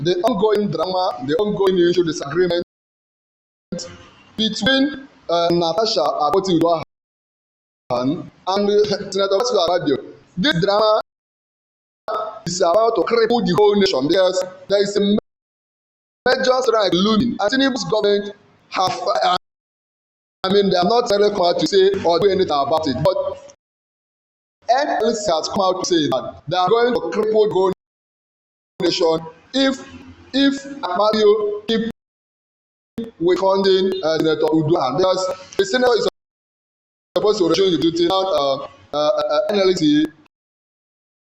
the ongoing drama, the ongoing issue, disagreement between Natasha Akpoti-Uduaghan and Senator Godswill Akpabio. This drama is about to cripple the whole nation because there is a major strike looming, and Tinubu's government have, they are not really come out to say or do anything about it, but NLC has come out to say that they are going to cripple the whole nation if Akpabio keep with funding Senator Uduaghan, because the senator is supposed to resume the duty. Now NLC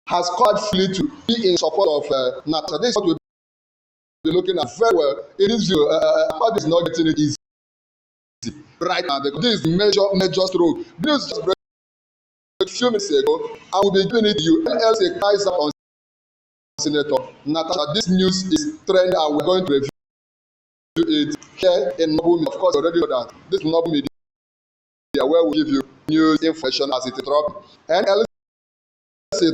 has called fully to be in support of NATASHA. This is what we're looking at very well. It is Akpabio is not getting it easy right now because this is major stroke. This is just a few minutes ago. I will be giving it to you. NLC cries out on Senator Natasha. This news is trending, and we're going to review it here in Noble Media. Of course, you already know that this is Noble Media, where we give you news information as it drops. And NLC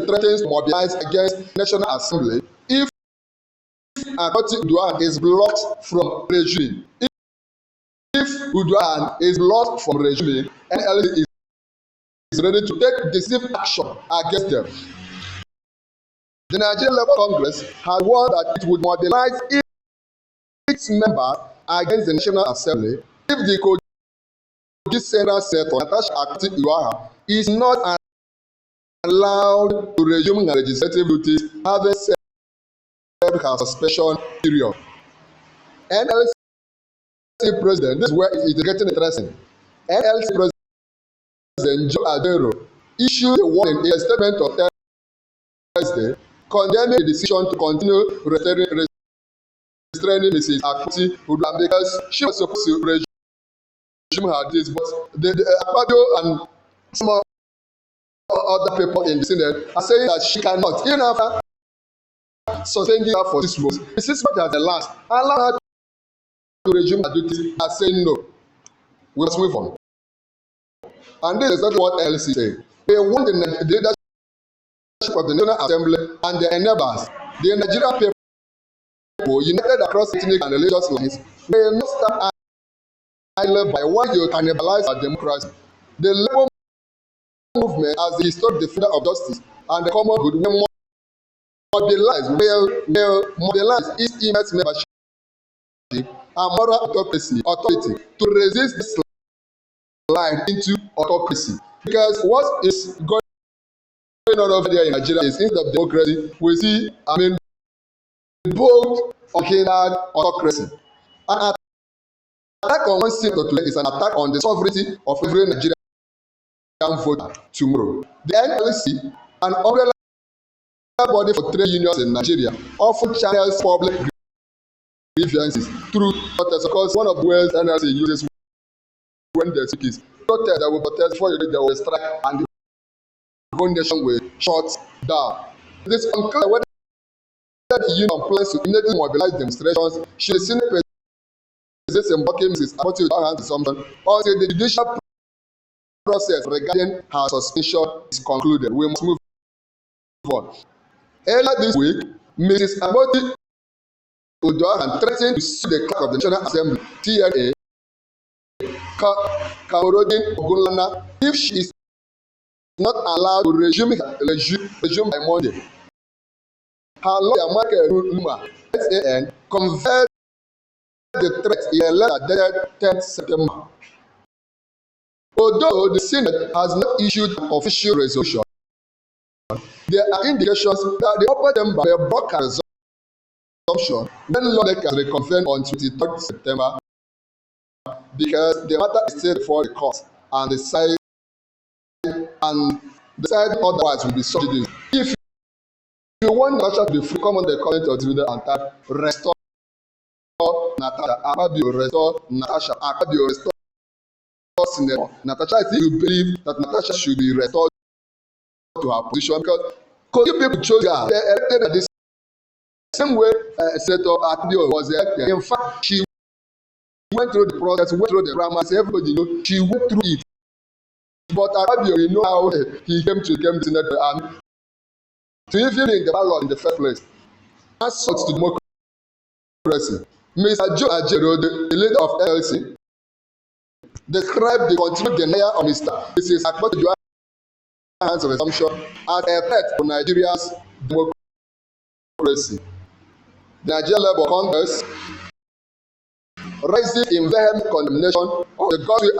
threatens to mobilize against National Assembly if Akpoti-Uduaghan is blocked from regime. If Uduaghan is blocked from regime, NLC is ready to take decisive action against them. The Nigerian Labour Congress has warned that it would mobilize its members against the National Assembly if the Kogi Central Senator Natasha Akpoti-Uduaghan is not allowed to resume her legislative duties, having served her suspension period. NLC President, this is where it is getting interesting. NLC President Joe Adero issued a warning in a statement of Thursday condemning the decision to continue restraining Mrs. Akpoti-Uduaghan because she was supposed to resume her duties, but the Akpabio and some other people in the Senate are saying that she cannot, even after suspending her for 6 months. The 6 months as the last, allow her to resume her duties. Are saying no. We must move on. And this is exactly what NLC is saying. They want the leadership of the National Assembly and the enablers, the Nigerian people, united across ethnic and religious lines, will not stand idle by why you cannibalize our democracy. The Labour movement, as the historic defender of justice and the common good, will mobilize its immense membership and moral authority to resist this line into autocracy. Because what is going on over there in Nigeria is, instead of democracy, we see, bold, unhindered autocracy. An attack on one senator today is an attack on the sovereignty of every Nigerian voter tomorrow. The NLC, an umbrella body for trade unions in Nigeria, often channels public grievances through protests. Of course, one of the ways NLC uses when they speak is protest. They will protest before they will strike, and the whole nation will shut down. It is unclear whether the union plans to immediately mobilize demonstrations should the Senate resist embarking Mrs. Akpoti-Uduaghan's resumption until the judicial process regarding her suspension is concluded. We must move on. Earlier this week, Mrs. Akpoti-Uduaghan threatened to sue the clerk of the National Assembly, TNA, Kaorodin Ogunlana, if she is not allowed to resume by Monday. Her lawyer, Michael Luma, SAN, conveyed the threat in a letter dated 10th September. Although the Senate has not issued an official resolution, there are indications that the upper chamber may block a resumption when lawmakers reconvene on 23rd September because the matter is still before the court and decide otherwise will be subject. If you want Natasha to be free, come on the comment of the video and type restore Natasha Akpabio, restore Natasha Akpabio, restore Senator Natasha. I think you believe that Natasha should be restored to her position because Kogi people chose her. They elected her the same way Senator Akpabio was elected. In fact, she went through the process, went through the grammars, everybody know she went through it. But Akpabio, you know how he came to Senator and to even in the ballot in the first place. That's such to democracy. democracy. Mr. Joe Ajero, the leader of LC, described the continued denial of Mrs. Akpoti-Uduaghan's resumption as a threat to Nigeria's democracy. The Nigerian Labour Congress rises in vehement condemnation of the Godswill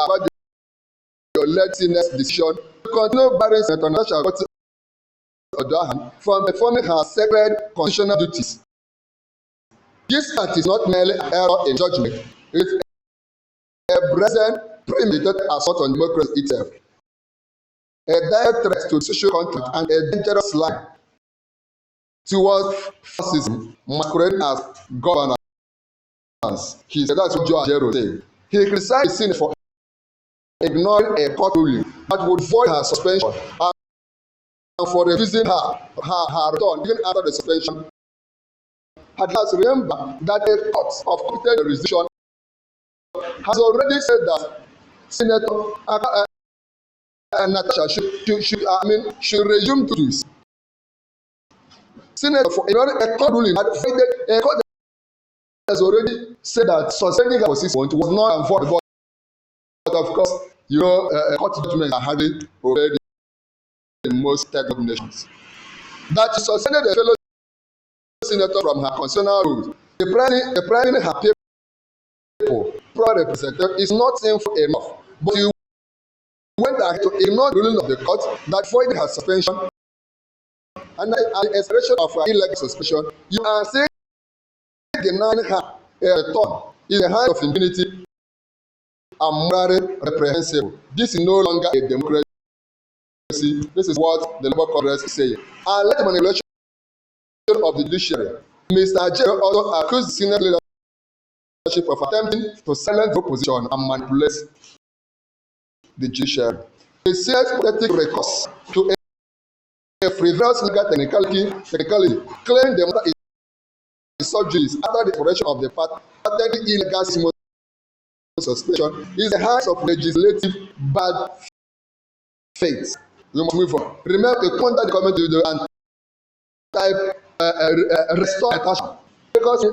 Akpabio-led Senate's decision to continue barring Senator Natasha Akpoti-Uduaghan from performing her sacred constitutional duties. This act is not merely an error in judgment, it is a brazen, premeditated assault on democracy itself, a direct threat to social contract and a dangerous line towards fascism masquerading as governance. He said that's what Joe Ajero said. He criticized the Senate for ignoring a court ruling that would void her suspension and for refusing her return even after the suspension. Had last remember that a court of competent jurisdiction has already said that Senator Natasha should resume duties. Senator for ignoring a court ruling that a court has already said that suspending her position was not enforceable. But of course, court judgments are hardly obeyed in most developed nations. That she suspended a fellow senator from her constitutional roles, depriving her people proper representative is not sinful enough. But you went ahead to ignore the ruling of the court that voided her suspension and the expiration of her illegal suspension. You are saying denying her a return in the hand of impunity and morally reprehensible. This is no longer a democracy. This is what the Labour Congress is saying. And let the manipulation of the judiciary. Mr. Ajero also accused the senior leadership of attempting to silence the opposition and manipulate the judiciary. He says pathetic recourse to a frivolous legal technicality claiming the matter is subjudice after the expiration of the patent illegal suspension is the hands of legislative bad faith. We must move on. Remember to contact the comment video and type restore Natasha, because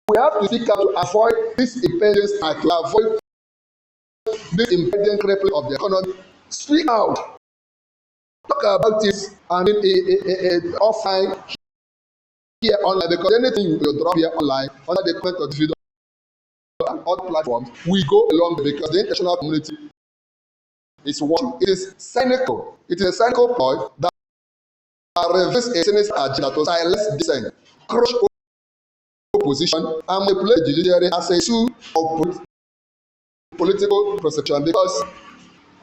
we have to seek out to avoid this impending strike, to avoid this impending crippling of the economy. Speak out, talk about this. Offline here online, because anything you drop here online under the comment of the video and other platforms, we go along because the international community is watching. It is cynical. It is a cynical ploy that reveals a Senate agenda to silence dissent, crush opposition, and manipulate the judiciary as a tool of political prosecution. Because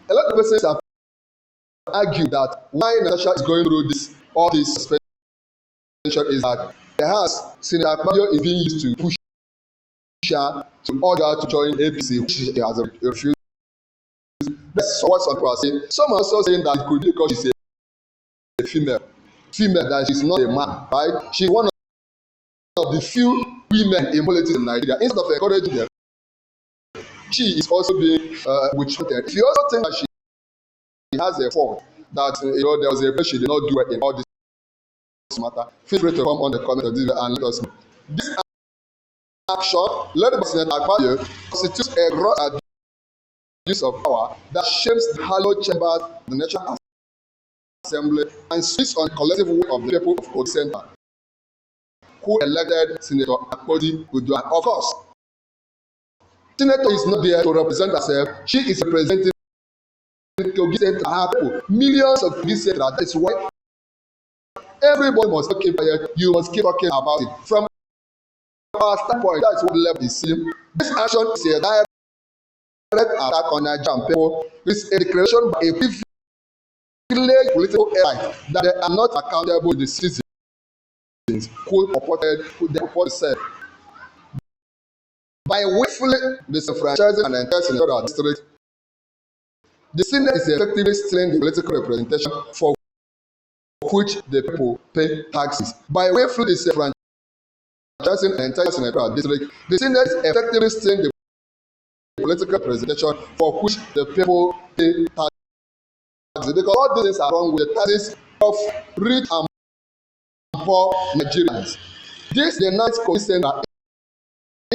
a lot of persons have argued that why Natasha is going through all this suspension is that perhaps Senator Akpabio is being used to push her to order to join APC, which she has refused. That's what some people are saying. Some are also saying that it could be because she's a female, that she's not a man, right? She's one of the few women in politics in Nigeria. Instead of encouraging them, she is also being witch-hunted. If you also think that she has a fault, that there was a place she did not do it in all this matter, feel free to come on the comment of this and let us know. This action, led by Senator Akpabio, constitutes a gross abuse of power that shames the hallowed chambers of the National Assembly and speaks on the collective will of the people of Kogi Center, who elected Senator Akpoti-Uduaghan. Of course, Senator is not there to represent herself. She is representing Kogi Center, her people, millions of Kogi Center. That is why everybody must keep quiet. You must keep talking about it. From our standpoint, that's what left is seen. This action is a direct attack on Nigerian people. It's a declaration by a privileged political elite that they are not accountable to the citizens who support themselves. By willfully disenfranchising an entire senatorial district, the Senate is effectively stealing the political representation for which the people pay taxes. By willfully disenfranchising an entire senatorial district, the Senate is effectively stealing the political representation for which the people pay taxes. Because all these things are wrong with the taxes of rich and poor Nigerians. This the ninth Kogi Center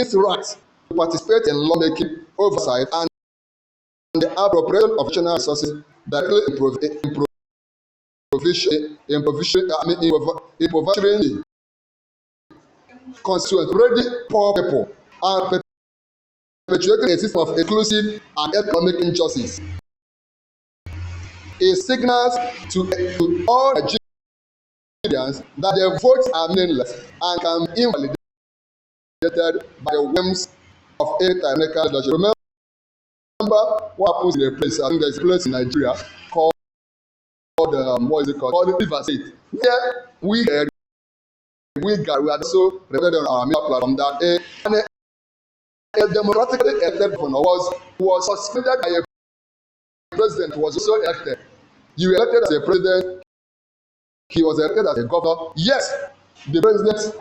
its right to participate in lawmaking, oversight, and the appropriation of national resources directly impoverishing constituents, already poor people, and perpetuating a system of exclusive and economic injustice. It signals to all Nigerians that their votes are meaningless and can be invalidated by the whims of a tyrannical leadership. Remember what happens in a place, I think there's a place in Nigeria called what is it called? Called River State. Where we are so represented on our media platform that a democratically elected governor was suspended by a president who was also elected. You were elected as a president, he was elected as a governor. Yes, the president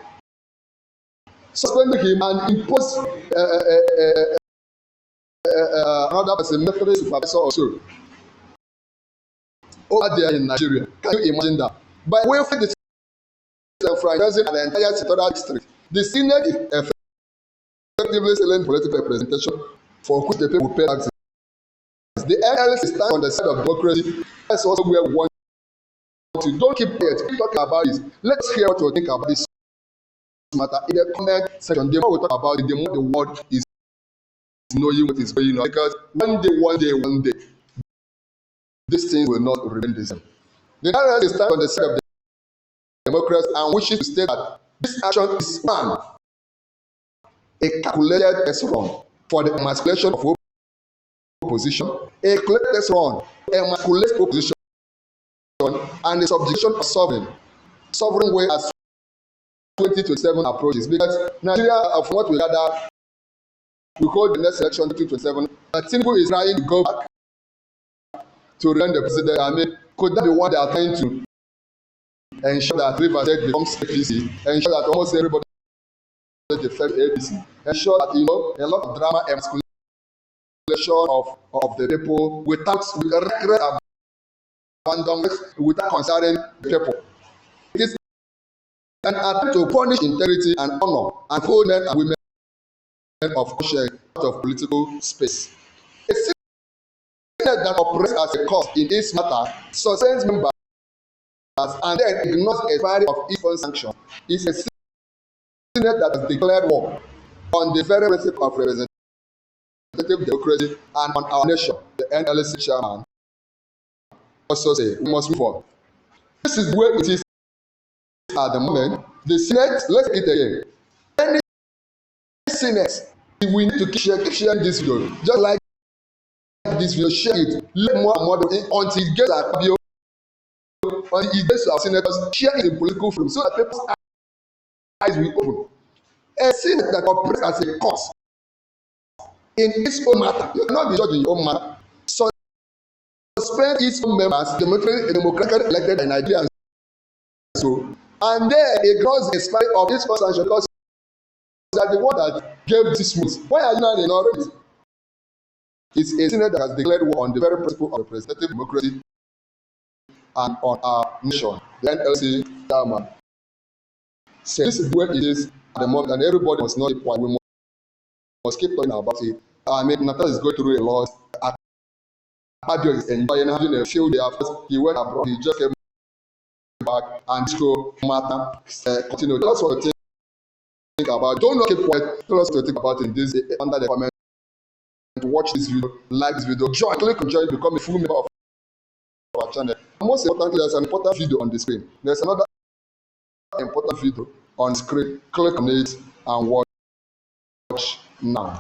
suspended him and imposed another person, military supervisor or so, over there in Nigeria. Can you imagine that? By way of disenfranchising an entire senatorial district, the Senate is effectively selling political representation for which the people pay taxes. The NLC stands on the side of democracy. That's also where we want to. Don't keep quiet. Keep talking about this. Let's hear what you think about this matter in the comment section. The more we talk about it, the more the world is knowing what is going on. Because one day, these things will not remain the same. The NLC stands on the side of the democracy and wishes to state that this action is one, a calculated test run for the emasculation of opposition, a calculated test run to emasculate opposition, and the subjugation of sovereign way as 2027 approaches. Because Nigeria, from what we gather, we hold the next election 2027. That Tinubu is trying to go back to run the president. I mean, could that be what they are trying to ensure that Rivers State becomes APC, ensure that almost everybody defends APC, ensure that a lot of drama, emasculation of the people without regret, abandonment, without considering the people. It is an attempt to punish integrity and honor and hold men and women of conscience out of political space. A Senate that operates as a cost in this matter sustains members and then ignores expiry of its own sanction is a Senate that has declared war on the very principle of representative democracy and on our nation. The NLC chairman also say we must move forward. This is where it is at the moment. The Senate, let's take it again. Any Senate, we need to keep sharing this video. Just like this video, share it. Let more and more until it gets Akpabio, until it gets to our senators, share it in political film so that people's eyes will open. A Senate that operates as a court in its own matter, you cannot be judged in your own matter. Suspend its own members, democratically elected by Nigerians. So, and then it grows the expiry of its own sanction because they are the one that gave this news. Why are you not ignoring it? It's a Senate that has declared war on the very principle of representative democracy and on our nation. The NLC chairman said this is where it is at the moment, and everybody must know it. We must keep talking about it. I mean, Natasha is going through a lot. Akpabio is enjoying having a few days after he went abroad. He just came back and so matter continue. Tell us what to think about. Don't keep quiet. Tell us what to think about in this under the comment. Watch this video, like this video, join, click on join, become a full member of our channel. Most importantly, there's an important video on the screen. There's another important video on screen. Click on it and watch now.